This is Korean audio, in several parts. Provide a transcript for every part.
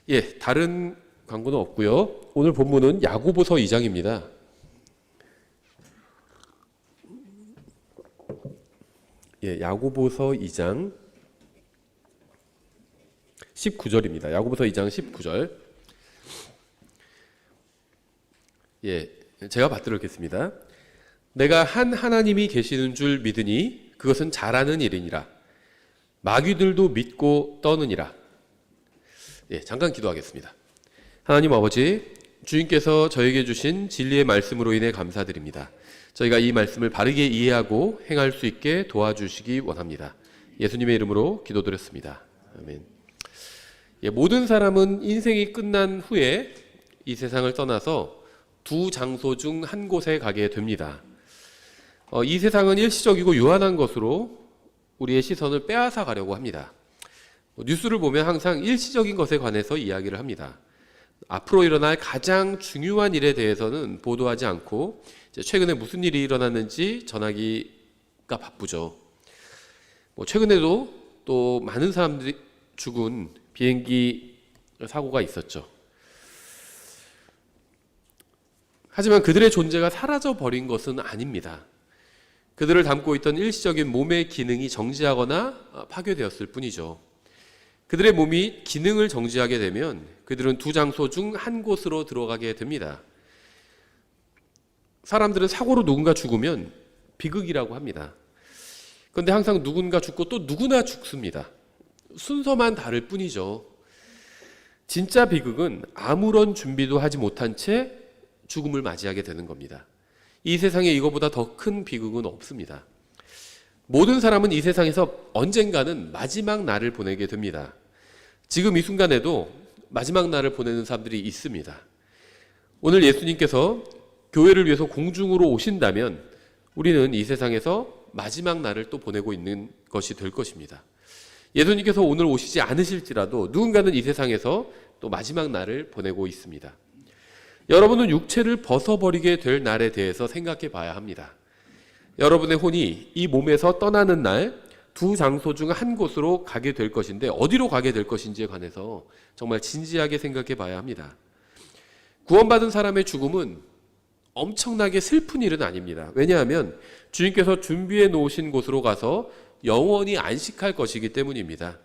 예, 다른 광고는 없고요. 오늘 본문은 야고보서 2장입니다. 예, 야고보서 2장 19절입니다. 야고보서 2장 19절. 예, 제가 받들어 읽겠습니다. 내가 한 하나님이 계시는 줄 믿으니 그것은 잘하는 일이니라. 마귀들도 믿고 떠느니라. 예, 잠깐 기도하겠습니다. 하나님 아버지, 주님께서 저에게 주신 진리의 말씀으로 인해 감사드립니다. 저희가 이 말씀을 바르게 이해하고 행할 수 있게 도와주시기 원합니다. 예수님의 이름으로 기도드렸습니다. 아멘. 예, 모든 사람은 인생이 끝난 후에 이 세상을 떠나서 두 장소 중 한 곳에 가게 됩니다. 이 세상은 일시적이고 유한한 것으로 우리의 시선을 빼앗아 가려고 합니다. 뉴스를 보면 항상 일시적인 것에 관해서 이야기를 합니다. 앞으로 일어날 가장 중요한 일에 대해서는 보도하지 않고 최근에 무슨 일이 일어났는지 전하기가 바쁘죠. 최근에도 또 많은 사람들이 죽은 비행기 사고가 있었죠. 하지만 그들의 존재가 사라져 버린 것은 아닙니다. 그들을 담고 있던 일시적인 몸의 기능이 정지하거나 파괴되었을 뿐이죠. 그들의 몸이 기능을 정지하게 되면 그들은 두 장소 중 한 곳으로 들어가게 됩니다. 사람들은 사고로 누군가 죽으면 비극이라고 합니다. 그런데 항상 누군가 죽고 또 누구나 죽습니다. 순서만 다를 뿐이죠. 진짜 비극은 아무런 준비도 하지 못한 채 죽음을 맞이하게 되는 겁니다. 이 세상에 이거보다 더 큰 비극은 없습니다. 모든 사람은 이 세상에서 언젠가는 마지막 날을 보내게 됩니다. 지금 이 순간에도 마지막 날을 보내는 사람들이 있습니다. 오늘 예수님께서 교회를 위해서 공중으로 오신다면 우리는 이 세상에서 마지막 날을 또 보내고 있는 것이 될 것입니다. 예수님께서 오늘 오시지 않으실지라도 누군가는 이 세상에서 또 마지막 날을 보내고 있습니다. 여러분은 육체를 벗어버리게 될 날에 대해서 생각해 봐야 합니다. 여러분의 혼이 이 몸에서 떠나는 날 두 장소 중 한 곳으로 가게 될 것인데 어디로 가게 될 것인지에 관해서 정말 진지하게 생각해 봐야 합니다. 구원받은 사람의 죽음은 엄청나게 슬픈 일은 아닙니다. 왜냐하면 주님께서 준비해 놓으신 곳으로 가서 영원히 안식할 것이기 때문입니다.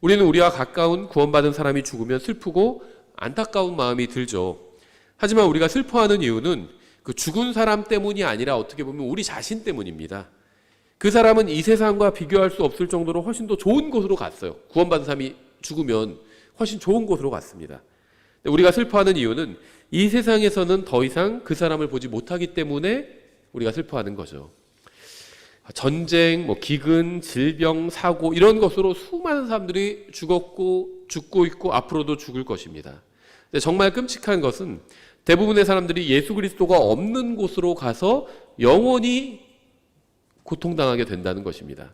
우리는 우리와 가까운 구원받은 사람이 죽으면 슬프고 안타까운 마음이 들죠. 하지만 우리가 슬퍼하는 이유는 그 죽은 사람 때문이 아니라 어떻게 보면 우리 자신 때문입니다. 그 사람은 이 세상과 비교할 수 없을 정도로 훨씬 더 좋은 곳으로 갔어요. 구원받은 사람이 죽으면 훨씬 좋은 곳으로 갔습니다. 우리가 슬퍼하는 이유는 이 세상에서는 더 이상 그 사람을 보지 못하기 때문에 우리가 슬퍼하는 거죠. 전쟁, 기근, 질병, 사고 이런 것으로 수많은 사람들이 죽고 있고 앞으로도 죽을 것입니다. 근데 정말 끔찍한 것은 대부분의 사람들이 예수 그리스도가 없는 곳으로 가서 영원히 고통당하게 된다는 것입니다.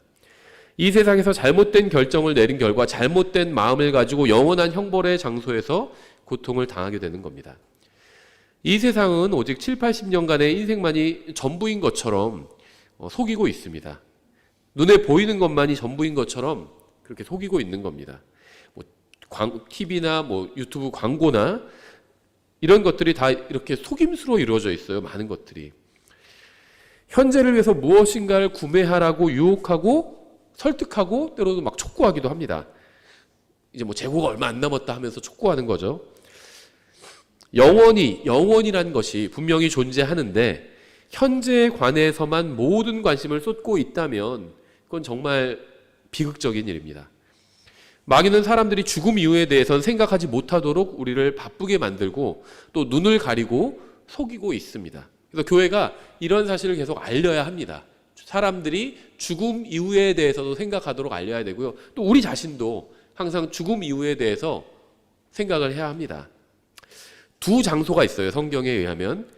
이 세상에서 잘못된 결정을 내린 결과 잘못된 마음을 가지고 영원한 형벌의 장소에서 고통을 당하게 되는 겁니다. 이 세상은 오직 7, 80년간의 인생만이 전부인 것처럼 속이고 있습니다. 눈에 보이는 것만이 전부인 것처럼 그렇게 속이고 있는 겁니다. TV나 유튜브 광고나 이런 것들이 다 이렇게 속임수로 이루어져 있어요. 많은 것들이. 현재를 위해서 무엇인가를 구매하라고 유혹하고 설득하고 때로도 막 촉구하기도 합니다. 이제 재고가 얼마 안 남았다 하면서 촉구하는 거죠. 영원이라는 것이 분명히 존재하는데 현재에 관해서만 모든 관심을 쏟고 있다면 그건 정말 비극적인 일입니다. 마귀는 사람들이 죽음 이후에 대해서는 생각하지 못하도록 우리를 바쁘게 만들고 또 눈을 가리고 속이고 있습니다. 그래서 교회가 이런 사실을 계속 알려야 합니다. 사람들이 죽음 이후에 대해서도 생각하도록 알려야 되고요. 또 우리 자신도 항상 죽음 이후에 대해서 생각을 해야 합니다. 두 장소가 있어요. 성경에 의하면.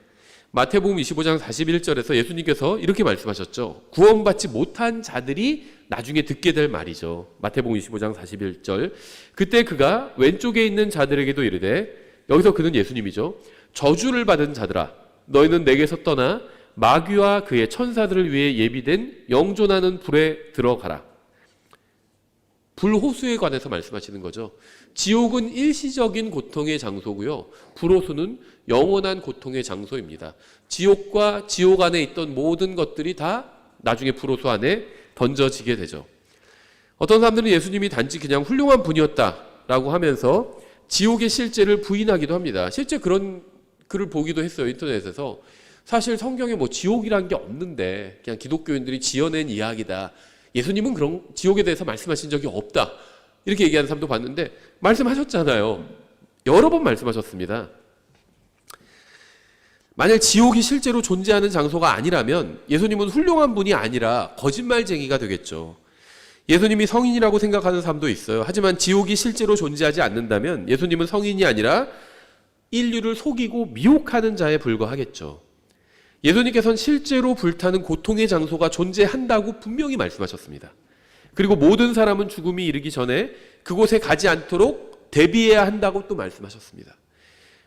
마태복음 25장 41절에서 예수님께서 이렇게 말씀하셨죠. 구원받지 못한 자들이 나중에 듣게 될 말이죠. 마태복음 25장 41절. 그때 그가 왼쪽에 있는 자들에게도 이르되, 여기서 그는 예수님이죠. 저주를 받은 자들아, 너희는 내게서 떠나 마귀와 그의 천사들을 위해 예비된 영존하는 불에 들어가라. 불호수에 관해서 말씀하시는 거죠. 지옥은 일시적인 고통의 장소고요. 불호수는 영원한 고통의 장소입니다. 지옥과 지옥 안에 있던 모든 것들이 다 나중에 불호수 안에 던져지게 되죠. 어떤 사람들은 예수님이 단지 그냥 훌륭한 분이었다라고 하면서 지옥의 실제를 부인하기도 합니다. 실제 그런 글을 보기도 했어요. 인터넷에서. 사실 성경에 뭐 지옥이란 게 없는데 그냥 기독교인들이 지어낸 이야기다. 예수님은 그런 지옥에 대해서 말씀하신 적이 없다. 이렇게 얘기하는 사람도 봤는데 말씀하셨잖아요. 여러 번 말씀하셨습니다. 만약 지옥이 실제로 존재하는 장소가 아니라면 예수님은 훌륭한 분이 아니라 거짓말쟁이가 되겠죠. 예수님이 성인이라고 생각하는 사람도 있어요. 하지만 지옥이 실제로 존재하지 않는다면 예수님은 성인이 아니라 인류를 속이고 미혹하는 자에 불과하겠죠. 예수님께서는 실제로 불타는 고통의 장소가 존재한다고 분명히 말씀하셨습니다. 그리고 모든 사람은 죽음이 이르기 전에 그곳에 가지 않도록 대비해야 한다고 또 말씀하셨습니다.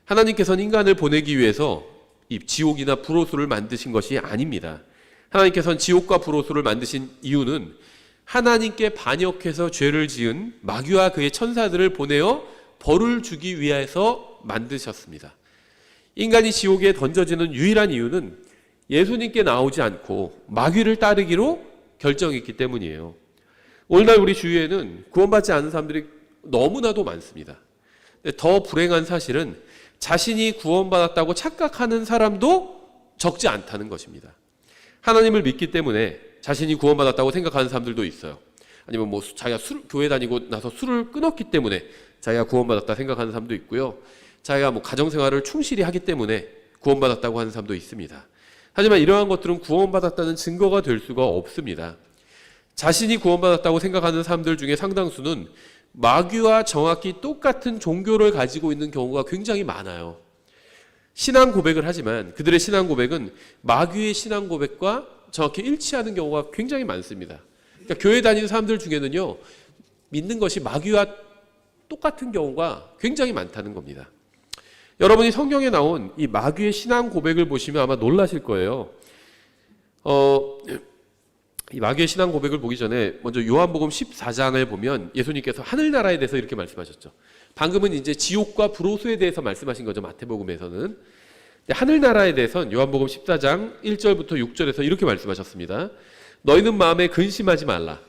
하나님께서는 인간을 보내기 위해서 이 지옥이나 불호수를 만드신 것이 아닙니다. 하나님께서는 지옥과 불호수를 만드신 이유는 하나님께 반역해서 죄를 지은 마귀와 그의 천사들을 보내어 벌을 주기 위해서 만드셨습니다. 인간이 지옥에 던져지는 유일한 이유는 예수님께 나오지 않고 마귀를 따르기로 결정했기 때문이에요. 오늘날 우리 주위에는 구원받지 않은 사람들이 너무나도 많습니다. 더 불행한 사실은 자신이 구원받았다고 착각하는 사람도 적지 않다는 것입니다. 하나님을 믿기 때문에 자신이 구원받았다고 생각하는 사람들도 있어요. 아니면 뭐 자기가 교회 다니고 나서 술을 끊었기 때문에 자기가 구원받았다 생각하는 사람도 있고요. 자기가 뭐 가정생활을 충실히 하기 때문에 구원받았다고 하는 사람도 있습니다. 하지만 이러한 것들은 구원받았다는 증거가 될 수가 없습니다. 자신이 구원받았다고 생각하는 사람들 중에 상당수는 마귀와 정확히 똑같은 종교를 가지고 있는 경우가 굉장히 많아요. 신앙 고백을 하지만 그들의 신앙 고백은 마귀의 신앙 고백과 정확히 일치하는 경우가 굉장히 많습니다. 그러니까 교회 다니는 사람들 중에는요, 믿는 것이 마귀와 똑같은 경우가 굉장히 많다는 겁니다. 여러분이 성경에 나온 이 마귀의 신앙 고백을 보시면 아마 놀라실 거예요. 이 마귀의 신앙 고백을 보기 전에 먼저 요한복음 14장을 보면 예수님께서 하늘나라에 대해서 이렇게 말씀하셨죠. 방금은 이제 지옥과 불호수에 대해서 말씀하신 거죠. 마태복음에서는. 하늘나라에 대해서는 요한복음 14장 1절부터 6절에서 이렇게 말씀하셨습니다. 너희는 마음에 근심하지 말라.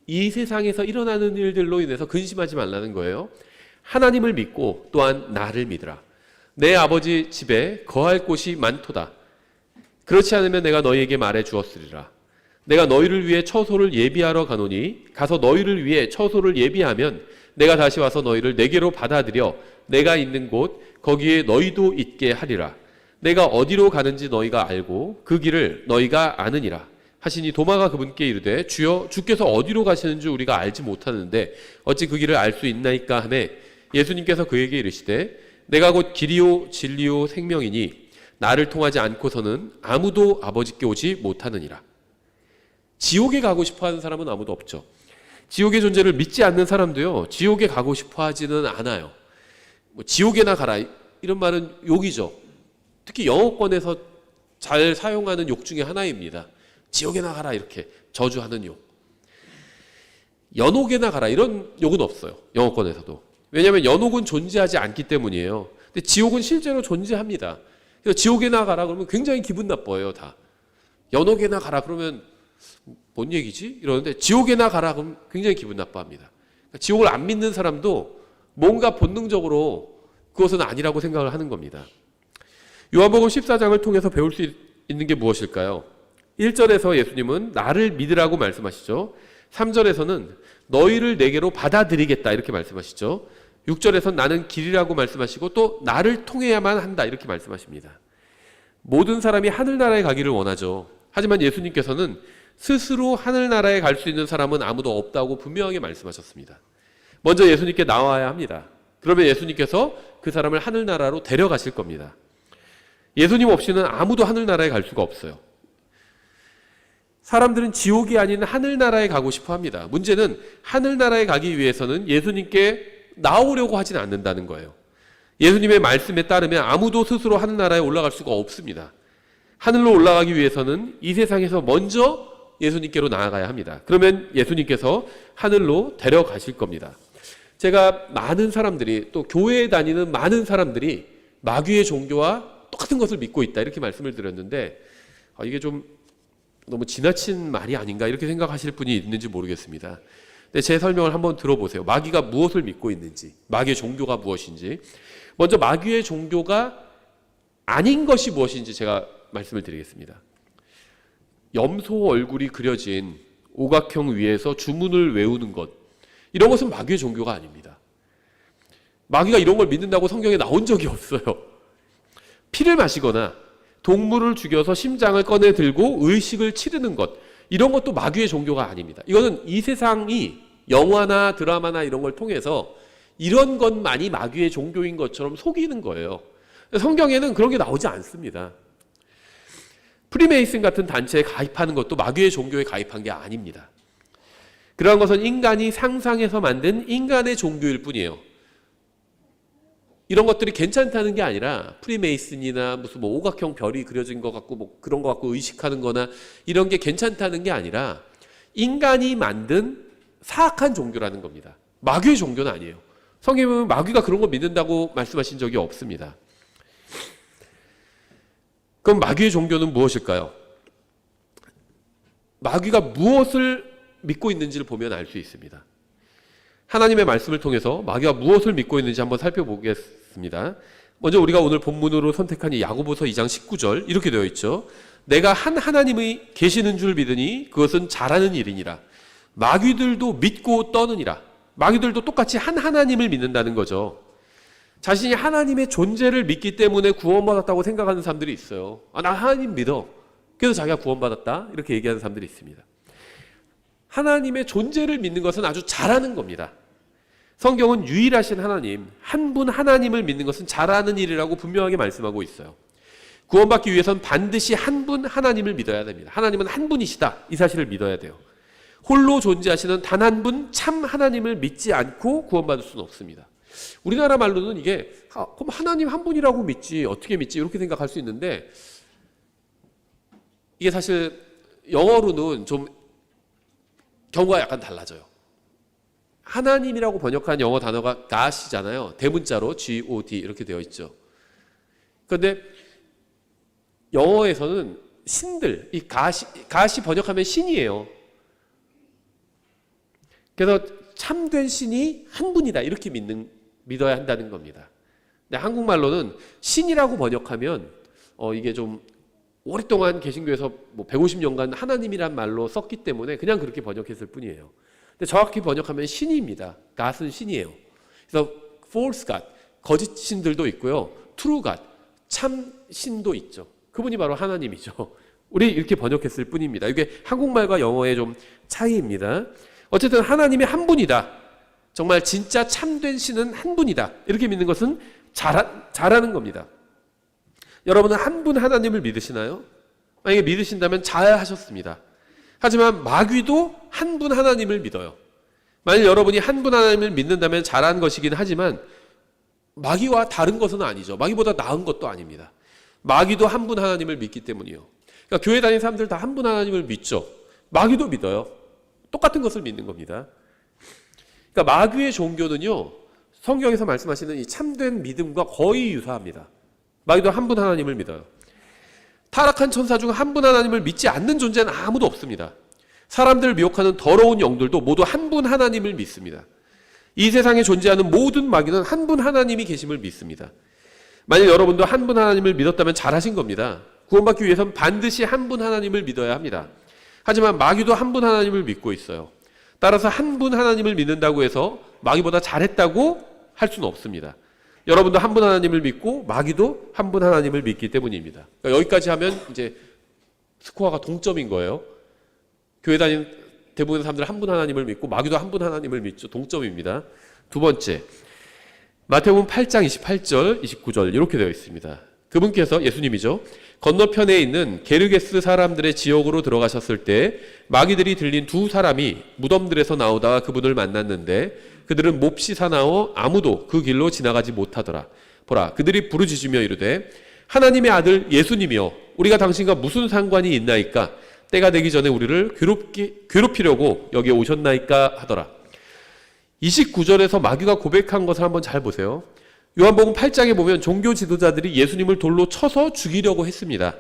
이 세상에서 일어나는 일들로 인해서 근심하지 말라는 거예요. 하나님을 믿고 또한 나를 믿으라. 내 아버지 집에 거할 곳이 많도다. 그렇지 않으면 내가 너희에게 말해 주었으리라. 내가 너희를 위해 처소를 예비하러 가노니 가서 너희를 위해 처소를 예비하면 내가 다시 와서 너희를 내게로 받아들여 내가 있는 곳 거기에 너희도 있게 하리라. 내가 어디로 가는지 너희가 알고 그 길을 너희가 아느니라. 하시니 도마가 그분께 이르되 주여 주께서 어디로 가시는 줄 우리가 알지 못하는데 어찌 그 길을 알 수 있나이까 하매 예수님께서 그에게 이르시되 내가 곧 길이요 진리요 생명이니 나를 통하지 않고서는 아무도 아버지께 오지 못하느니라. 지옥에 가고 싶어 하는 사람은 아무도 없죠. 지옥의 존재를 믿지 않는 사람도요, 지옥에 가고 싶어 하지는 않아요. 뭐 지옥에나 가라 이런 말은 욕이죠. 특히 영어권에서 잘 사용하는 욕 중에 하나입니다. 지옥에나 가라 이렇게 저주하는 욕. 연옥에나 가라 이런 욕은 없어요. 영어권에서도. 왜냐하면 연옥은 존재하지 않기 때문이에요. 근데 지옥은 실제로 존재합니다. 그래서 지옥에나 가라 그러면 굉장히 기분 나빠요. 다. 연옥에나 가라 그러면 뭔 얘기지? 이러는데 지옥에나 가라 그러면 굉장히 기분 나빠합니다. 그러니까 지옥을 안 믿는 사람도 뭔가 본능적으로 그것은 아니라고 생각을 하는 겁니다. 요한복음 14장을 통해서 배울 수 있는 게 무엇일까요? 1절에서 예수님은 나를 믿으라고 말씀하시죠. 3절에서는 너희를 내게로 받아들이겠다 이렇게 말씀하시죠. 6절에서는 나는 길이라고 말씀하시고 또 나를 통해야만 한다 이렇게 말씀하십니다. 모든 사람이 하늘나라에 가기를 원하죠. 하지만 예수님께서는 스스로 하늘나라에 갈 수 있는 사람은 아무도 없다고 분명하게 말씀하셨습니다. 먼저 예수님께 나와야 합니다. 그러면 예수님께서 그 사람을 하늘나라로 데려가실 겁니다. 예수님 없이는 아무도 하늘나라에 갈 수가 없어요. 사람들은 지옥이 아닌 하늘나라에 가고 싶어 합니다. 문제는 하늘나라에 가기 위해서는 예수님께 나오려고 하진 않는다는 거예요. 예수님의 말씀에 따르면 아무도 스스로 하늘나라에 올라갈 수가 없습니다. 하늘로 올라가기 위해서는 이 세상에서 먼저 예수님께로 나아가야 합니다. 그러면 예수님께서 하늘로 데려가실 겁니다. 제가 많은 사람들이, 또 교회에 다니는 많은 사람들이 마귀의 종교와 똑같은 것을 믿고 있다 이렇게 말씀을 드렸는데, 이게 좀 너무 지나친 말이 아닌가 이렇게 생각하실 분이 있는지 모르겠습니다. 근데 제 설명을 한번 들어보세요. 마귀가 무엇을 믿고 있는지, 마귀의 종교가 무엇인지. 먼저 마귀의 종교가 아닌 것이 무엇인지 제가 말씀을 드리겠습니다. 염소 얼굴이 그려진 오각형 위에서 주문을 외우는 것, 이런 것은 마귀의 종교가 아닙니다. 마귀가 이런 걸 믿는다고 성경에 나온 적이 없어요. 피를 마시거나 동물을 죽여서 심장을 꺼내 들고 의식을 치르는 것, 이런 것도 마귀의 종교가 아닙니다. 이거는 이 세상이 영화나 드라마나 이런 걸 통해서 이런 것만이 마귀의 종교인 것처럼 속이는 거예요. 성경에는 그런 게 나오지 않습니다. 프리메이슨 같은 단체에 가입하는 것도 마귀의 종교에 가입한 게 아닙니다. 그러한 것은 인간이 상상해서 만든 인간의 종교일 뿐이에요. 이런 것들이 괜찮다는 게 아니라 프리메이슨이나 무슨 뭐 오각형 별이 그려진 것 같고 뭐 그런 것 같고 의식하는 거나 이런 게 괜찮다는 게 아니라 인간이 만든 사악한 종교라는 겁니다. 마귀의 종교는 아니에요. 성경에 마귀가 그런 거 믿는다고 말씀하신 적이 없습니다. 그럼 마귀의 종교는 무엇일까요? 마귀가 무엇을 믿고 있는지를 보면 알 수 있습니다. 하나님의 말씀을 통해서 마귀가 무엇을 믿고 있는지 한번 살펴보겠습니다. 먼저 우리가 오늘 본문으로 선택한 이 야고보서 2장 19절 이렇게 되어 있죠. 내가 한 하나님이 계시는 줄 믿으니 그것은 잘하는 일이니라. 마귀들도 믿고 떠느니라. 마귀들도 똑같이 한 하나님을 믿는다는 거죠. 자신이 하나님의 존재를 믿기 때문에 구원받았다고 생각하는 사람들이 있어요. 나 하나님 믿어. 그래서 자기가 구원받았다. 이렇게 얘기하는 사람들이 있습니다. 하나님의 존재를 믿는 것은 아주 잘하는 겁니다. 성경은 유일하신 하나님, 한 분 하나님을 믿는 것은 잘하는 일이라고 분명하게 말씀하고 있어요. 구원받기 위해서는 반드시 한 분 하나님을 믿어야 됩니다. 하나님은 한 분이시다. 이 사실을 믿어야 돼요. 홀로 존재하시는 단 한 분 참 하나님을 믿지 않고 구원받을 수는 없습니다. 우리나라 말로는 이게 그럼 하나님 한 분이라고 믿지 어떻게 믿지 이렇게 생각할 수 있는데, 이게 사실 영어로는 좀 경우가 약간 달라져요. 하나님이라고 번역한 영어 단어가 God이잖아요. 대문자로 God 이렇게 되어 있죠. 그런데 영어에서는 신들, 이 God이 번역하면 신이에요. 그래서 참된 신이 한 분이다 이렇게 믿어야 한다는 겁니다. 근데 한국말로는 신이라고 번역하면 이게 좀 오랫동안 개신교에서 뭐 150년간 하나님이란 말로 썼기 때문에 그냥 그렇게 번역했을 뿐이에요. 근데 정확히 번역하면 신입니다. God은 신이에요. 그래서 false God, 거짓 신들도 있고요. true God, 참 신도 있죠. 그분이 바로 하나님이죠. 우리 이렇게 번역했을 뿐입니다. 이게 한국말과 영어의 좀 차이입니다. 어쨌든 하나님이 한 분이다. 정말 진짜 참된 신은 한 분이다. 이렇게 믿는 것은 잘하는 겁니다. 여러분은 한 분 하나님을 믿으시나요? 만약에 믿으신다면 잘하셨습니다. 하지만 마귀도 한 분 하나님을 믿어요. 만약 여러분이 한 분 하나님을 믿는다면 잘한 것이긴 하지만 마귀와 다른 것은 아니죠. 마귀보다 나은 것도 아닙니다. 마귀도 한 분 하나님을 믿기 때문이요. 그러니까 교회 다니는 사람들 다 한 분 하나님을 믿죠. 마귀도 믿어요. 똑같은 것을 믿는 겁니다. 그러니까 마귀의 종교는요, 성경에서 말씀하시는 이 참된 믿음과 거의 유사합니다. 마귀도 한 분 하나님을 믿어요. 타락한 천사 중 한 분 하나님을 믿지 않는 존재는 아무도 없습니다. 사람들을 미혹하는 더러운 영들도 모두 한 분 하나님을 믿습니다. 이 세상에 존재하는 모든 마귀는 한 분 하나님이 계심을 믿습니다. 만약 여러분도 한 분 하나님을 믿었다면 잘하신 겁니다. 구원받기 위해서는 반드시 한 분 하나님을 믿어야 합니다. 하지만 마귀도 한 분 하나님을 믿고 있어요. 따라서 한 분 하나님을 믿는다고 해서 마귀보다 잘했다고 할 수는 없습니다. 여러분도 한 분 하나님을 믿고 마귀도 한 분 하나님을 믿기 때문입니다. 그러니까 여기까지 하면 이제 스코어가 동점인 거예요. 교회 다니는 대부분의 사람들 한 분 하나님을 믿고 마귀도 한 분 하나님을 믿죠. 동점입니다. 두 번째, 마태복음 8장 28절, 29절 이렇게 되어 있습니다. 그분께서, 예수님이죠, 건너편에 있는 게르게스 사람들의 지역으로 들어가셨을 때 마귀들이 들린 두 사람이 무덤들에서 나오다가 그분을 만났는데 그들은 몹시 사나워 아무도 그 길로 지나가지 못하더라. 보라, 그들이 부르짖으며 이르되 하나님의 아들 예수님이여, 우리가 당신과 무슨 상관이 있나이까? 때가 되기 전에 우리를 괴롭히려고 여기에 오셨나이까 하더라. 29절에서 마귀가 고백한 것을 한번 잘 보세요. 요한복음 8장에 보면 종교 지도자들이 예수님을 돌로 쳐서 죽이려고 했습니다.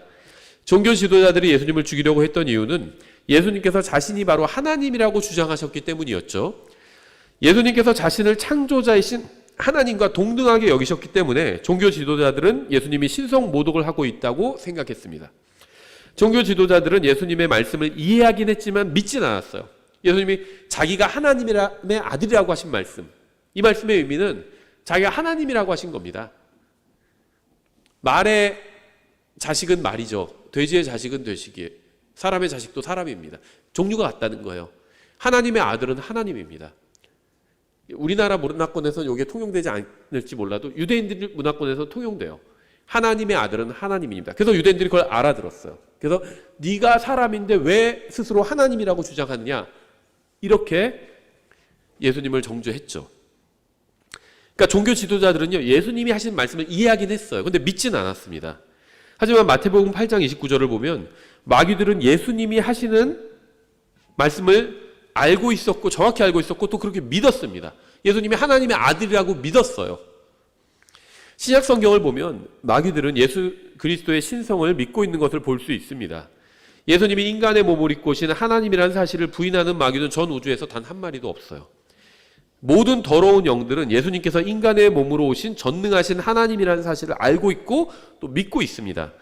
종교 지도자들이 예수님을 죽이려고 했던 이유는 예수님께서 자신이 바로 하나님이라고 주장하셨기 때문이었죠. 예수님께서 자신을 창조자이신 하나님과 동등하게 여기셨기 때문에 종교 지도자들은 예수님이 신성 모독을 하고 있다고 생각했습니다. 종교 지도자들은 예수님의 말씀을 이해하긴 했지만 믿진 않았어요. 예수님이 자기가 하나님의 아들이라고 하신 말씀, 이 말씀의 의미는 자기가 하나님이라고 하신 겁니다. 말의 자식은 말이죠. 돼지의 자식은 돼지기에, 사람의 자식도 사람입니다. 종류가 같다는 거예요. 하나님의 아들은 하나님입니다. 우리나라 문화권에서는 이게 통용되지 않을지 몰라도 유대인들 문화권에서 통용돼요. 하나님의 아들은 하나님입니다. 그래서 유대인들이 그걸 알아들었어요. 그래서 네가 사람인데 왜 스스로 하나님이라고 주장하느냐, 이렇게 예수님을 정죄했죠. 그러니까 종교 지도자들은요, 예수님이 하신 말씀을 이해하긴 했어요. 근데 믿진 않았습니다. 하지만 마태복음 8장 29절을 보면 마귀들은 예수님이 하시는 말씀을 알고 있었고, 정확히 알고 있었고, 또 그렇게 믿었습니다. 예수님이 하나님의 아들이라고 믿었어요. 신약 성경을 보면 마귀들은 예수 그리스도의 신성을 믿고 있는 것을 볼 수 있습니다. 예수님이 인간의 몸을 입고 오신 하나님이라는 사실을 부인하는 마귀는 전 우주에서 단 한 마리도 없어요. 모든 더러운 영들은 예수님께서 인간의 몸으로 오신 전능하신 하나님이라는 사실을 알고 있고 또 믿고 있습니다.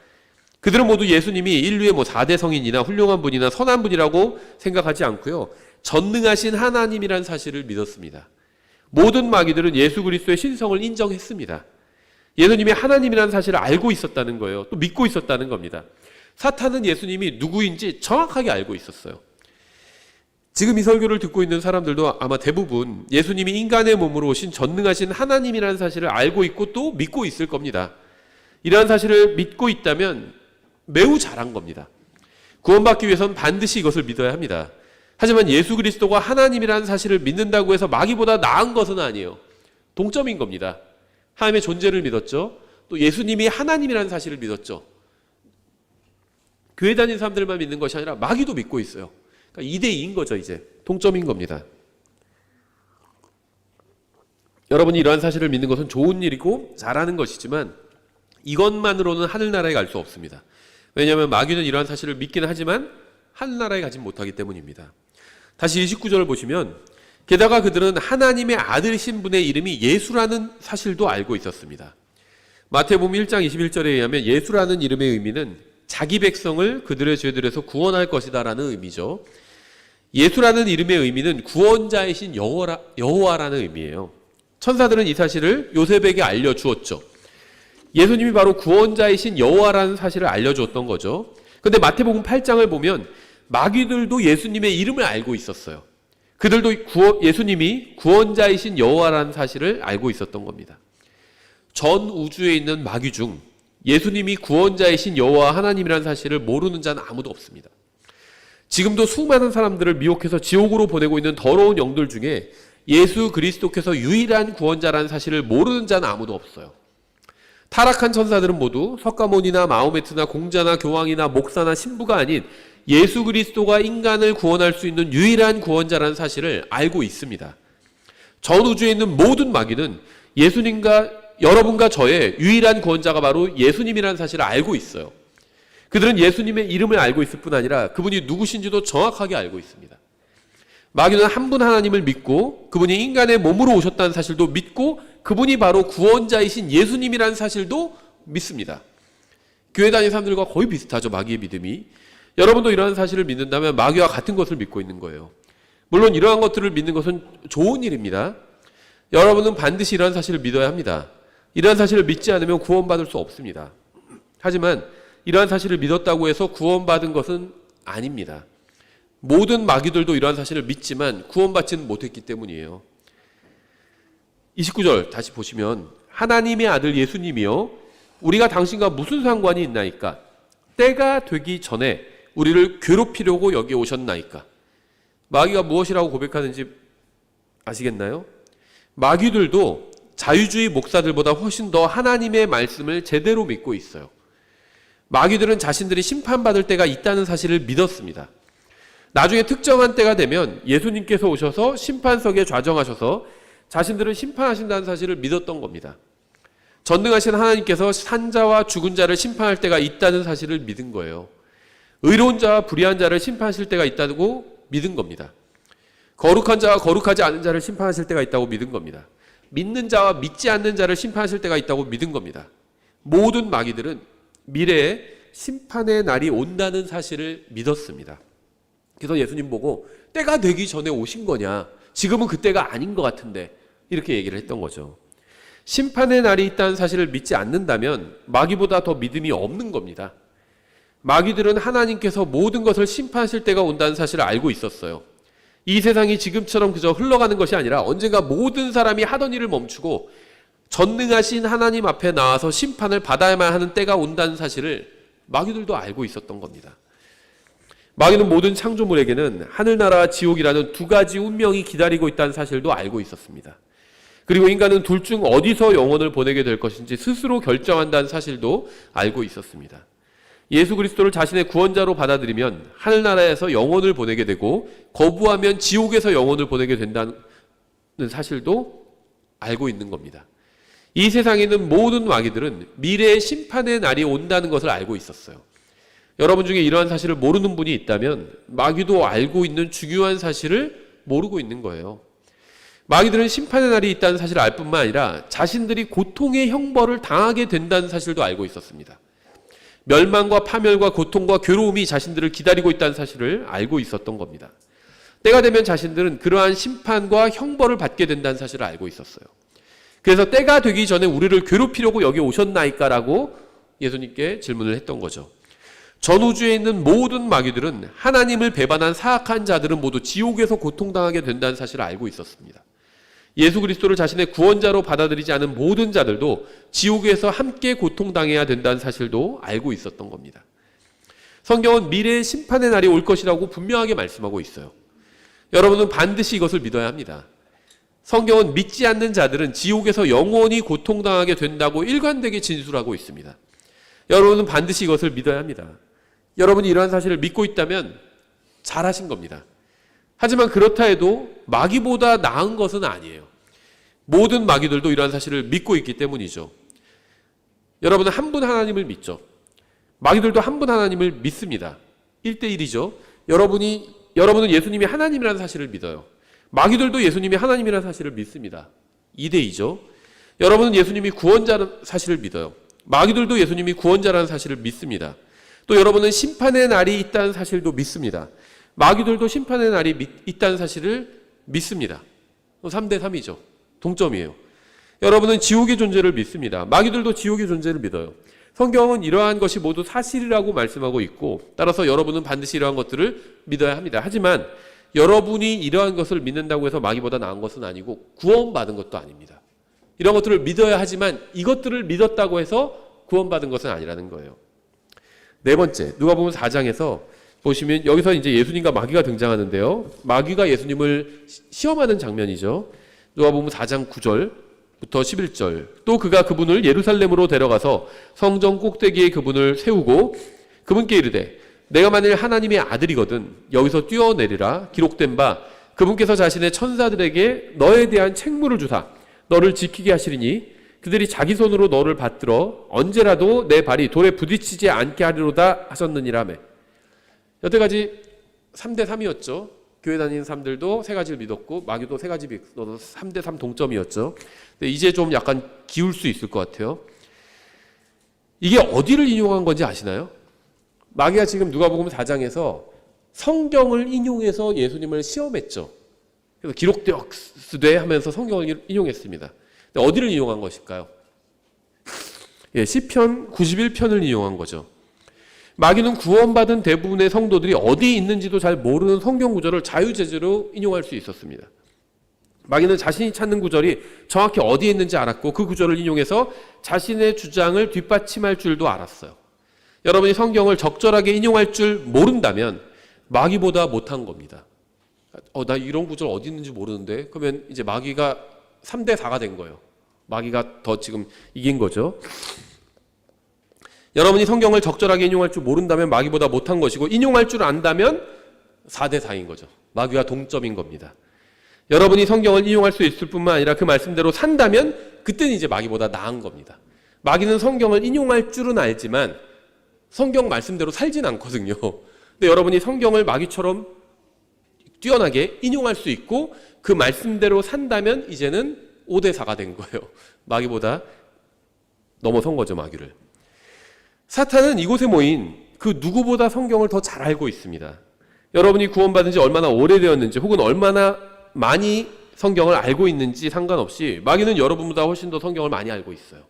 그들은 모두 예수님이 인류의 4대 성인이나 훌륭한 분이나 선한 분이라고 생각하지 않고요, 전능하신 하나님이라는 사실을 믿었습니다. 모든 마귀들은 예수 그리스도의 신성을 인정했습니다. 예수님이 하나님이라는 사실을 알고 있었다는 거예요. 또 믿고 있었다는 겁니다. 사탄은 예수님이 누구인지 정확하게 알고 있었어요. 지금 이 설교를 듣고 있는 사람들도 아마 대부분 예수님이 인간의 몸으로 오신 전능하신 하나님이라는 사실을 알고 있고 또 믿고 있을 겁니다. 이러한 사실을 믿고 있다면 매우 잘한 겁니다. 구원받기 위해서는 반드시 이것을 믿어야 합니다. 하지만 예수 그리스도가 하나님이라는 사실을 믿는다고 해서 마귀보다 나은 것은 아니에요. 동점인 겁니다. 하나님의 존재를 믿었죠. 또 예수님이 하나님이라는 사실을 믿었죠. 교회 다니는 사람들만 믿는 것이 아니라 마귀도 믿고 있어요. 그러니까 2대2인 거죠. 이제 동점인 겁니다. 여러분이 이러한 사실을 믿는 것은 좋은 일이고 잘하는 것이지만 이것만으로는 하늘나라에 갈 수 없습니다. 왜냐하면 마귀는 이러한 사실을 믿기는 하지만 하늘나라에 가지 못하기 때문입니다. 다시 29절을 보시면 게다가 그들은 하나님의 아들이신 분의 이름이 예수라는 사실도 알고 있었습니다. 마태복음 1장 21절에 의하면 예수라는 이름의 의미는 자기 백성을 그들의 죄들에서 구원할 것이다라는 의미죠. 예수라는 이름의 의미는 구원자이신 여호와라는 의미예요. 천사들은 이 사실을 요셉에게 알려주었죠. 예수님이 바로 구원자이신 여호와라는 사실을 알려주었던 거죠. 그런데 마태복음 8장을 보면 마귀들도 예수님의 이름을 알고 있었어요. 그들도 예수님이 구원자이신 여호와라는 사실을 알고 있었던 겁니다. 전 우주에 있는 마귀 중 예수님이 구원자이신 여호와 하나님이라는 사실을 모르는 자는 아무도 없습니다. 지금도 수많은 사람들을 미혹해서 지옥으로 보내고 있는 더러운 영들 중에 예수 그리스도께서 유일한 구원자라는 사실을 모르는 자는 아무도 없어요. 타락한 천사들은 모두 석가모니나 마호메트나 공자나 교황이나 목사나 신부가 아닌 예수 그리스도가 인간을 구원할 수 있는 유일한 구원자라는 사실을 알고 있습니다. 전 우주에 있는 모든 마귀는 예수님과 여러분과 저의 유일한 구원자가 바로 예수님이라는 사실을 알고 있어요. 그들은 예수님의 이름을 알고 있을 뿐 아니라 그분이 누구신지도 정확하게 알고 있습니다. 마귀는 한 분 하나님을 믿고 그분이 인간의 몸으로 오셨다는 사실도 믿고 그분이 바로 구원자이신 예수님이라는 사실도 믿습니다. 교회 다니는 사람들과 거의 비슷하죠. 마귀의 믿음이. 여러분도 이러한 사실을 믿는다면 마귀와 같은 것을 믿고 있는 거예요. 물론 이러한 것들을 믿는 것은 좋은 일입니다. 여러분은 반드시 이러한 사실을 믿어야 합니다. 이러한 사실을 믿지 않으면 구원받을 수 없습니다. 하지만 이러한 사실을 믿었다고 해서 구원받은 것은 아닙니다. 모든 마귀들도 이러한 사실을 믿지만 구원받지는 못했기 때문이에요. 29절 다시 보시면 하나님의 아들 예수님이요 우리가 당신과 무슨 상관이 있나이까? 때가 되기 전에 우리를 괴롭히려고 여기 오셨나이까? 마귀가 무엇이라고 고백하는지 아시겠나요? 마귀들도 자유주의 목사들보다 훨씬 더 하나님의 말씀을 제대로 믿고 있어요. 마귀들은 자신들이 심판받을 때가 있다는 사실을 믿었습니다. 나중에 특정한 때가 되면 예수님께서 오셔서 심판석에 좌정하셔서 자신들을 심판하신다는 사실을 믿었던 겁니다. 전능하신 하나님께서 산자와 죽은 자를 심판할 때가 있다는 사실을 믿은 거예요. 의로운 자와 불의한 자를 심판하실 때가 있다고 믿은 겁니다. 거룩한 자와 거룩하지 않은 자를 심판하실 때가 있다고 믿은 겁니다. 믿는 자와 믿지 않는 자를 심판하실 때가 있다고 믿은 겁니다. 모든 마귀들은 미래에 심판의 날이 온다는 사실을 믿었습니다. 그래서 예수님 보고 때가 되기 전에 오신 거냐? 지금은 그 때가 아닌 것 같은데 이렇게 얘기를 했던 거죠. 심판의 날이 있다는 사실을 믿지 않는다면 마귀보다 더 믿음이 없는 겁니다. 마귀들은 하나님께서 모든 것을 심판하실 때가 온다는 사실을 알고 있었어요. 이 세상이 지금처럼 그저 흘러가는 것이 아니라 언젠가 모든 사람이 하던 일을 멈추고 전능하신 하나님 앞에 나와서 심판을 받아야만 하는 때가 온다는 사실을 마귀들도 알고 있었던 겁니다. 마귀는 모든 창조물에게는 하늘나라와 지옥이라는 두 가지 운명이 기다리고 있다는 사실도 알고 있었습니다. 그리고 인간은 둘 중 어디서 영혼을 보내게 될 것인지 스스로 결정한다는 사실도 알고 있었습니다. 예수 그리스도를 자신의 구원자로 받아들이면 하늘나라에서 영혼을 보내게 되고 거부하면 지옥에서 영혼을 보내게 된다는 사실도 알고 있는 겁니다. 이 세상에 있는 모든 마귀들은 미래의 심판의 날이 온다는 것을 알고 있었어요. 여러분 중에 이러한 사실을 모르는 분이 있다면 마귀도 알고 있는 중요한 사실을 모르고 있는 거예요. 마귀들은 심판의 날이 있다는 사실을 알 뿐만 아니라 자신들이 고통의 형벌을 당하게 된다는 사실도 알고 있었습니다. 멸망과 파멸과 고통과 괴로움이 자신들을 기다리고 있다는 사실을 알고 있었던 겁니다. 때가 되면 자신들은 그러한 심판과 형벌을 받게 된다는 사실을 알고 있었어요. 그래서 때가 되기 전에 우리를 괴롭히려고 여기 오셨나이까라고 예수님께 질문을 했던 거죠. 전우주에 있는 모든 마귀들은 하나님을 배반한 사악한 자들은 모두 지옥에서 고통당하게 된다는 사실을 알고 있었습니다. 예수 그리스도를 자신의 구원자로 받아들이지 않은 모든 자들도 지옥에서 함께 고통당해야 된다는 사실도 알고 있었던 겁니다. 성경은 미래의 심판의 날이 올 것이라고 분명하게 말씀하고 있어요. 여러분은 반드시 이것을 믿어야 합니다. 성경은 믿지 않는 자들은 지옥에서 영원히 고통당하게 된다고 일관되게 진술하고 있습니다. 여러분은 반드시 이것을 믿어야 합니다. 여러분이 이러한 사실을 믿고 있다면 잘하신 겁니다. 하지만 그렇다 해도 마귀보다 나은 것은 아니에요. 모든 마귀들도 이러한 사실을 믿고 있기 때문이죠. 여러분은 한 분 하나님을 믿죠. 마귀들도 한 분 하나님을 믿습니다. 1대1이죠. 여러분은 예수님이 하나님이라는 사실을 믿어요. 마귀들도 예수님이 하나님이라는 사실을 믿습니다. 2대2죠. 여러분은 예수님이 구원자라는 사실을 믿어요. 마귀들도 예수님이 구원자라는 사실을 믿습니다. 또 여러분은 심판의 날이 있다는 사실도 믿습니다. 마귀들도 심판의 날이 있다는 사실을 믿습니다. 3대3이죠. 동점이에요. 여러분은 지옥의 존재를 믿습니다. 마귀들도 지옥의 존재를 믿어요. 성경은 이러한 것이 모두 사실이라고 말씀하고 있고 따라서 여러분은 반드시 이러한 것들을 믿어야 합니다. 하지만 여러분이 이러한 것을 믿는다고 해서 마귀보다 나은 것은 아니고 구원받은 것도 아닙니다. 이런 것들을 믿어야 하지만 이것들을 믿었다고 해서 구원받은 것은 아니라는 거예요. 네 번째, 누가복음 4장에서 보시면 여기서 이제 예수님과 마귀가 등장하는데요. 마귀가 예수님을 시험하는 장면이죠. 누가복음 4장 9절부터 11절. 또 그가 그분을 예루살렘으로 데려가서 성전 꼭대기에 그분을 세우고 그분께 이르되 내가 만일 하나님의 아들이거든 여기서 뛰어내리라. 기록된 바 그분께서 자신의 천사들에게 너에 대한 책무를 주사 너를 지키게 하시리니 그들이 자기 손으로 너를 받들어 언제라도 내 발이 돌에 부딪히지 않게 하리로다 하셨느니라며. 여태까지 3대3이었죠. 교회 다니는 사람들도 세 가지를 믿었고 마귀도 세 가지 믿어도 3대3 동점이었죠. 근데 이제 좀 약간 기울 수 있을 것 같아요. 이게 어디를 인용한 건지 아시나요? 마귀가 지금 누가복음 4장에서 성경을 인용해서 예수님을 시험했죠. 그래서 기록되었으되 하면서 성경을 인용했습니다. 근데 어디를 인용한 것일까요? 시편 91편을 인용한 거죠. 마귀는 구원받은 대부분의 성도들이 어디 있는지도 잘 모르는 성경 구절을 자유제재로 인용할 수 있었습니다. 마귀는 자신이 찾는 구절이 정확히 어디에 있는지 알았고 그 구절을 인용해서 자신의 주장을 뒷받침할 줄도 알았어요. 여러분이 성경을 적절하게 인용할 줄 모른다면 마귀보다 못한 겁니다. 나 이런 구절 어디 있는지 모르는데 그러면 이제 마귀가 3대4가 된 거예요. 마귀가 더 지금 이긴 거죠. 여러분이 성경을 적절하게 인용할 줄 모른다면 마귀보다 못한 것이고, 인용할 줄 안다면 4대 4인 거죠. 마귀와 동점인 겁니다. 여러분이 성경을 인용할 수 있을 뿐만 아니라 그 말씀대로 산다면 그때는 이제 마귀보다 나은 겁니다. 마귀는 성경을 인용할 줄은 알지만 성경 말씀대로 살진 않거든요. 근데 여러분이 성경을 마귀처럼 뛰어나게 인용할 수 있고 그 말씀대로 산다면 이제는 5대 4가 된 거예요. 마귀보다 넘어선 거죠, 마귀를. 사탄은 이곳에 모인 그 누구보다 성경을 더 잘 알고 있습니다. 여러분이 구원받은 지 얼마나 오래되었는지 혹은 얼마나 많이 성경을 알고 있는지 상관없이 마귀는 여러분보다 훨씬 더 성경을 많이 알고 있어요.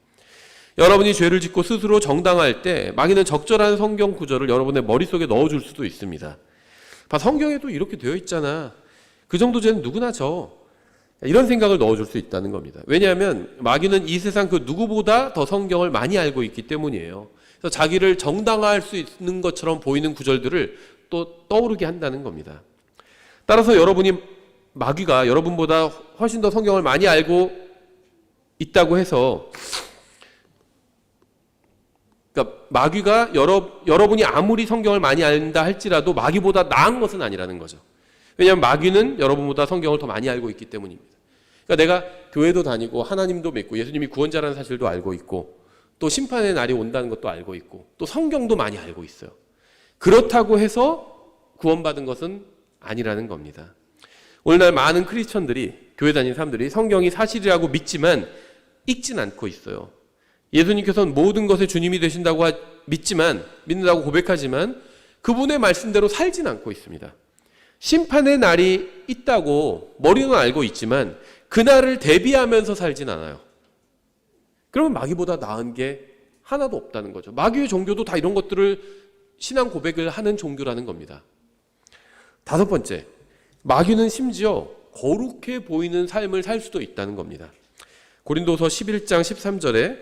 여러분이 죄를 짓고 스스로 정당할 때 마귀는 적절한 성경 구절을 여러분의 머릿속에 넣어줄 수도 있습니다. 봐, 성경에도 이렇게 되어 있잖아. 그 정도 죄는 누구나 져. 이런 생각을 넣어줄 수 있다는 겁니다. 왜냐하면 마귀는 이 세상 그 누구보다 더 성경을 많이 알고 있기 때문이에요. 그래서 자기를 정당화할 수 있는 것처럼 보이는 구절들을 또 떠오르게 한다는 겁니다. 따라서 마귀가 여러분보다 훨씬 더 성경을 많이 알고 있다고 해서, 그러니까 마귀가 여러분이 아무리 성경을 많이 안다 할지라도 마귀보다 나은 것은 아니라는 거죠. 왜냐하면 마귀는 여러분보다 성경을 더 많이 알고 있기 때문입니다. 그러니까 내가 교회도 다니고 하나님도 믿고 예수님이 구원자라는 사실도 알고 있고 또 심판의 날이 온다는 것도 알고 있고 또 성경도 많이 알고 있어요. 그렇다고 해서 구원받은 것은 아니라는 겁니다. 오늘날 많은 크리스천들이, 교회 다니는 사람들이 성경이 사실이라고 믿지만 읽진 않고 있어요. 예수님께서는 모든 것의 주님이 되신다고 믿는다고 고백하지만 그분의 말씀대로 살진 않고 있습니다. 심판의 날이 있다고 머리는 알고 있지만 그날을 대비하면서 살진 않아요. 그러면 마귀보다 나은 게 하나도 없다는 거죠. 마귀의 종교도 다 이런 것들을 신앙 고백을 하는 종교라는 겁니다. 5번째, 마귀는 심지어 거룩해 보이는 삶을 살 수도 있다는 겁니다. 고린도서 11장 13절에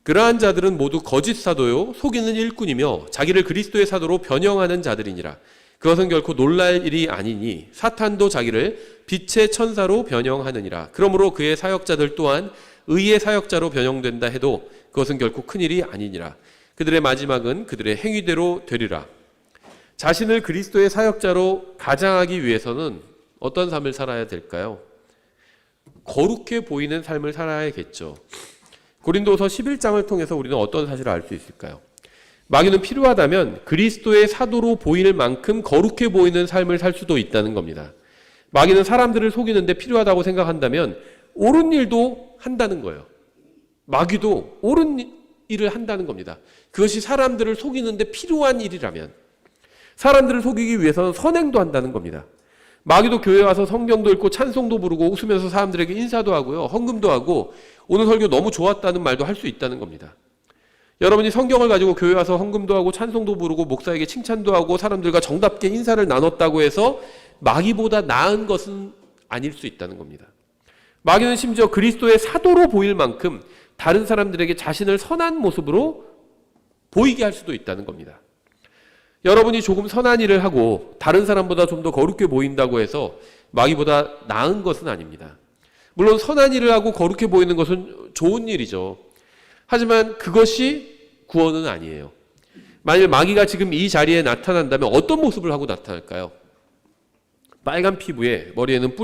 그러한 자들은 모두 거짓 사도요 속이는 일꾼이며 자기를 그리스도의 사도로 변형하는 자들이니라. 그것은 결코 놀랄 일이 아니니 사탄도 자기를 빛의 천사로 변형하느니라. 그러므로 그의 사역자들 또한 의의 사역자로 변형된다 해도 그것은 결코 큰일이 아니니라. 그들의 마지막은 그들의 행위대로 되리라. 자신을 그리스도의 사역자로 가장하기 위해서는 어떤 삶을 살아야 될까요? 거룩해 보이는 삶을 살아야겠죠. 고린도서 11장을 통해서 우리는 어떤 사실을 알 수 있을까요? 마귀는 필요하다면 그리스도의 사도로 보일 만큼 거룩해 보이는 삶을 살 수도 있다는 겁니다. 마귀는 사람들을 속이는데 필요하다고 생각한다면 옳은 일도 한다는 거예요. 마귀도 옳은 일을 한다는 겁니다. 그것이 사람들을 속이는데 필요한 일이라면, 사람들을 속이기 위해서는 선행도 한다는 겁니다. 마귀도 교회에 와서 성경도 읽고 찬송도 부르고 웃으면서 사람들에게 인사도 하고요, 헌금도 하고 오늘 설교 너무 좋았다는 말도 할 수 있다는 겁니다. 여러분이 성경을 가지고 교회 와서 헌금도 하고 찬송도 부르고 목사에게 칭찬도 하고 사람들과 정답게 인사를 나눴다고 해서 마귀보다 나은 것은 아닐 수 있다는 겁니다. 마귀는 심지어 그리스도의 사도로 보일 만큼 다른 사람들에게 자신을 선한 모습으로 보이게 할 수도 있다는 겁니다. 여러분이 조금 선한 일을 하고 다른 사람보다 좀 더 거룩해 보인다고 해서 마귀보다 나은 것은 아닙니다. 물론 선한 일을 하고 거룩해 보이는 것은 좋은 일이죠. 하지만 그것이 구원은 아니에요. 만일 마귀가 지금 이 자리에 나타난다면 어떤 모습을 하고 나타날까요? 빨간 피부에 머리에는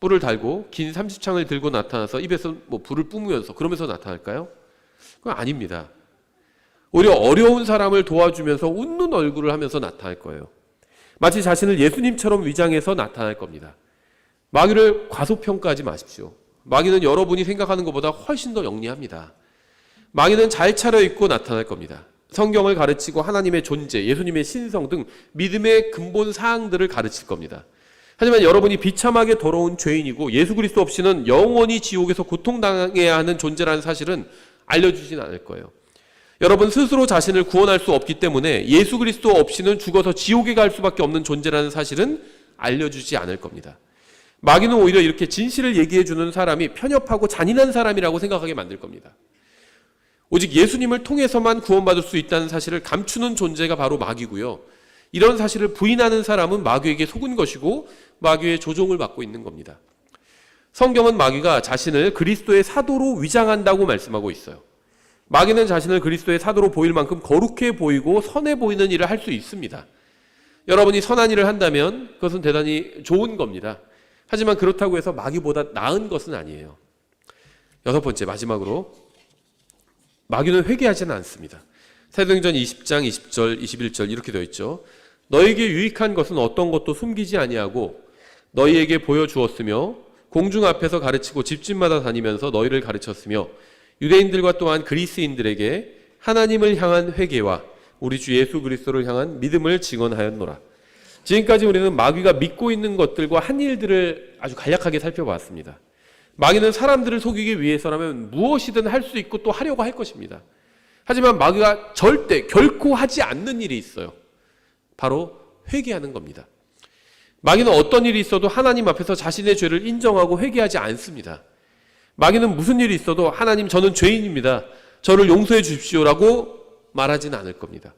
뿔을 달고 긴 삼시창을 들고 나타나서 입에서 불을 뿜으면서 그러면서 나타날까요? 그건 아닙니다. 오히려 어려운 사람을 도와주면서 웃는 얼굴을 하면서 나타날 거예요. 마치 자신을 예수님처럼 위장해서 나타날 겁니다. 마귀를 과소평가하지 마십시오. 마귀는 여러분이 생각하는 것보다 훨씬 더 영리합니다. 마귀는 잘 차려입고 나타날 겁니다. 성경을 가르치고 하나님의 존재, 예수님의 신성 등 믿음의 근본 사항들을 가르칠 겁니다. 하지만 여러분이 비참하게 더러운 죄인이고 예수 그리스도 없이는 영원히 지옥에서 고통당해야 하는 존재라는 사실은 알려주진 않을 거예요. 여러분 스스로 자신을 구원할 수 없기 때문에 예수 그리스도 없이는 죽어서 지옥에 갈 수밖에 없는 존재라는 사실은 알려주지 않을 겁니다. 마귀는 오히려 이렇게 진실을 얘기해주는 사람이 편협하고 잔인한 사람이라고 생각하게 만들 겁니다. 오직 예수님을 통해서만 구원받을 수 있다는 사실을 감추는 존재가 바로 마귀고요. 이런 사실을 부인하는 사람은 마귀에게 속은 것이고 마귀의 조종을 받고 있는 겁니다. 성경은 마귀가 자신을 그리스도의 사도로 위장한다고 말씀하고 있어요. 마귀는 자신을 그리스도의 사도로 보일 만큼 거룩해 보이고 선해 보이는 일을 할 수 있습니다. 여러분이 선한 일을 한다면 그것은 대단히 좋은 겁니다. 하지만 그렇다고 해서 마귀보다 나은 것은 아니에요. 여섯 번째, 마지막으로 마귀는 회개하지는 않습니다. 사도행전 20장 20절 21절 이렇게 되어 있죠. 너에게 유익한 것은 어떤 것도 숨기지 아니하고 너희에게 보여주었으며 공중 앞에서 가르치고 집집마다 다니면서 너희를 가르쳤으며 유대인들과 또한 그리스인들에게 하나님을 향한 회개와 우리 주 예수 그리스도를 향한 믿음을 증언하였노라. 지금까지 우리는 마귀가 믿고 있는 것들과 한 일들을 아주 간략하게 살펴봤습니다. 마귀는 사람들을 속이기 위해서라면 무엇이든 할 수 있고 또 하려고 할 것입니다. 하지만 마귀가 결코 하지 않는 일이 있어요. 바로 회개하는 겁니다. 마귀는 어떤 일이 있어도 하나님 앞에서 자신의 죄를 인정하고 회개하지 않습니다. 마귀는 무슨 일이 있어도 하나님 저는 죄인입니다. 저를 용서해 주십시오라고 말하지는 않을 겁니다.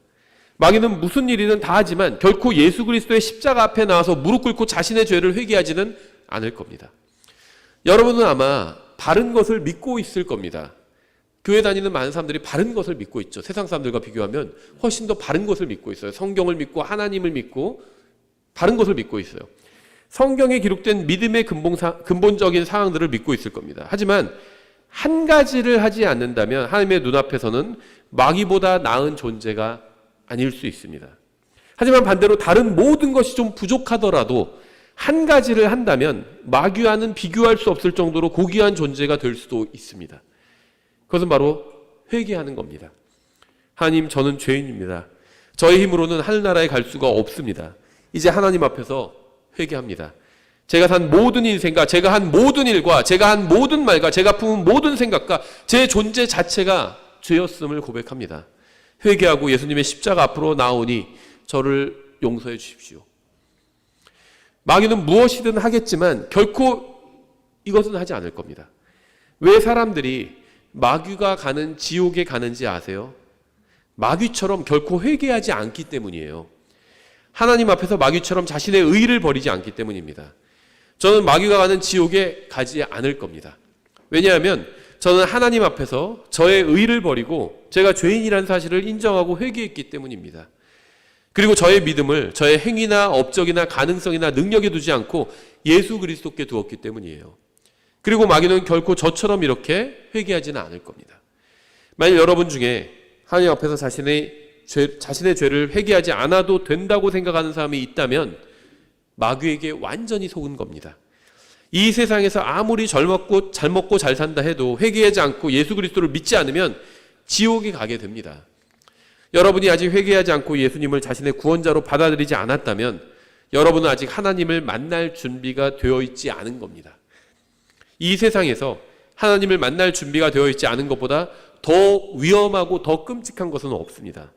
마귀는 무슨 일이든 다 하지만 결코 예수 그리스도의 십자가 앞에 나와서 무릎 꿇고 자신의 죄를 회개하지는 않을 겁니다. 여러분은 아마 바른 것을 믿고 있을 겁니다. 교회 다니는 많은 사람들이 바른 것을 믿고 있죠. 세상 사람들과 비교하면 훨씬 더 바른 것을 믿고 있어요. 성경을 믿고 하나님을 믿고 바른 것을 믿고 있어요. 성경에 기록된 믿음의 근본적인 사항들을 믿고 있을 겁니다. 하지만 한 가지를 하지 않는다면 하나님의 눈앞에서는 마귀보다 나은 존재가 아닐 수 있습니다. 하지만 반대로 다른 모든 것이 좀 부족하더라도 한 가지를 한다면 마귀와는 비교할 수 없을 정도로 고귀한 존재가 될 수도 있습니다. 그것은 바로 회개하는 겁니다. 하나님, 저는 죄인입니다. 저의 힘으로는 하늘나라에 갈 수가 없습니다. 이제 하나님 앞에서 회개합니다. 제가 산 모든 인생과 제가 한 모든 일과 제가 한 모든 말과 제가 품은 모든 생각과 제 존재 자체가 죄였음을 고백합니다. 회개하고 예수님의 십자가 앞으로 나오니 저를 용서해 주십시오. 마귀는 무엇이든 하겠지만 결코 이것은 하지 않을 겁니다. 왜 사람들이 마귀가 가는 지옥에 가는지 아세요? 마귀처럼 결코 회개하지 않기 때문이에요. 하나님 앞에서 마귀처럼 자신의 의의를 버리지 않기 때문입니다. 저는 마귀가 가는 지옥에 가지 않을 겁니다. 왜냐하면 저는 하나님 앞에서 저의 의의를 버리고 제가 죄인이라는 사실을 인정하고 회개했기 때문입니다. 그리고 저의 믿음을 저의 행위나 업적이나 가능성이나 능력에 두지 않고 예수 그리스도께 두었기 때문이에요. 그리고 마귀는 결코 저처럼 이렇게 회개하지는 않을 겁니다. 만약 여러분 중에 하나님 앞에서 자신의 죄를 회개하지 않아도 된다고 생각하는 사람이 있다면 마귀에게 완전히 속은 겁니다. 이 세상에서 아무리 잘 먹고 잘 산다 해도 회개하지 않고 예수 그리스도를 믿지 않으면 지옥에 가게 됩니다. 여러분이 아직 회개하지 않고 예수님을 자신의 구원자로 받아들이지 않았다면 여러분은 아직 하나님을 만날 준비가 되어 있지 않은 겁니다. 이 세상에서 하나님을 만날 준비가 되어 있지 않은 것보다 더 위험하고 더 끔찍한 것은 없습니다.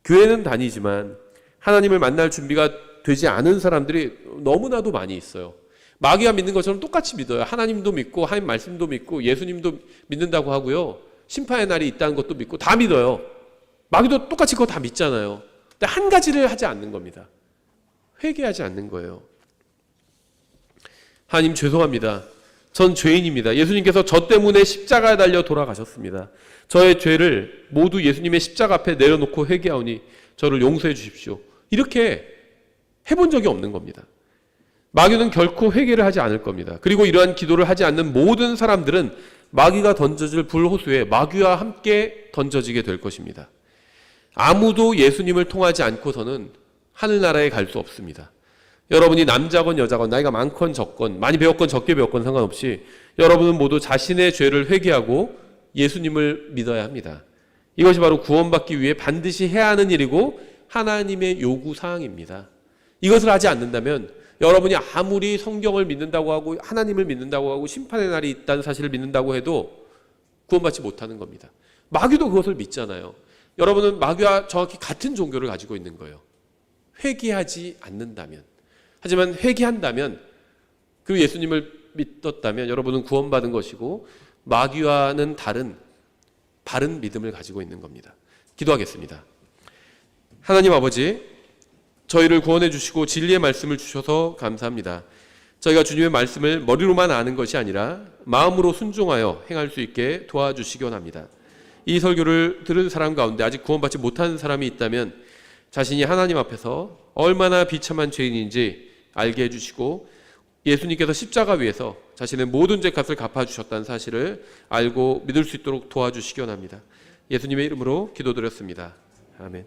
교회는 다니지만 하나님을 만날 준비가 되지 않은 사람들이 너무나도 많이 있어요. 마귀가 믿는 것처럼 똑같이 믿어요. 하나님도 믿고 하나님 말씀도 믿고 예수님도 믿는다고 하고요. 심판의 날이 있다는 것도 믿고 다 믿어요. 마귀도 똑같이 그거 다 믿잖아요. 근데 한 가지를 하지 않는 겁니다. 회개하지 않는 거예요. 하나님 죄송합니다. 전 죄인입니다. 예수님께서 저 때문에 십자가에 달려 돌아가셨습니다. 저의 죄를 모두 예수님의 십자가 앞에 내려놓고 회개하오니 저를 용서해 주십시오. 이렇게 해본 적이 없는 겁니다. 마귀는 결코 회개를 하지 않을 겁니다. 그리고 이러한 기도를 하지 않는 모든 사람들은 마귀가 던져질 불호수에 마귀와 함께 던져지게 될 것입니다. 아무도 예수님을 통하지 않고서는 하늘나라에 갈 수 없습니다. 여러분이 남자건 여자건 나이가 많건 적건 많이 배웠건 적게 배웠건 상관없이 여러분은 모두 자신의 죄를 회개하고 예수님을 믿어야 합니다. 이것이 바로 구원받기 위해 반드시 해야 하는 일이고 하나님의 요구사항입니다. 이것을 하지 않는다면 여러분이 아무리 성경을 믿는다고 하고 하나님을 믿는다고 하고 심판의 날이 있다는 사실을 믿는다고 해도 구원받지 못하는 겁니다. 마귀도 그것을 믿잖아요. 여러분은 마귀와 정확히 같은 종교를 가지고 있는 거예요. 회개하지 않는다면. 하지만 회개한다면 그리고 예수님을 믿었다면 여러분은 구원받은 것이고 마귀와는 다른 바른 믿음을 가지고 있는 겁니다. 기도하겠습니다. 하나님 아버지, 저희를 구원해 주시고 진리의 말씀을 주셔서 감사합니다. 저희가 주님의 말씀을 머리로만 아는 것이 아니라 마음으로 순종하여 행할 수 있게 도와주시기 원합니다. 이 설교를 들은 사람 가운데 아직 구원받지 못한 사람이 있다면 자신이 하나님 앞에서 얼마나 비참한 죄인인지 알게 해주시고 예수님께서 십자가 위에서 자신의 모든 죄값을 갚아주셨다는 사실을 알고 믿을 수 있도록 도와주시기 원합니다. 예수님의 이름으로 기도드렸습니다. 아멘.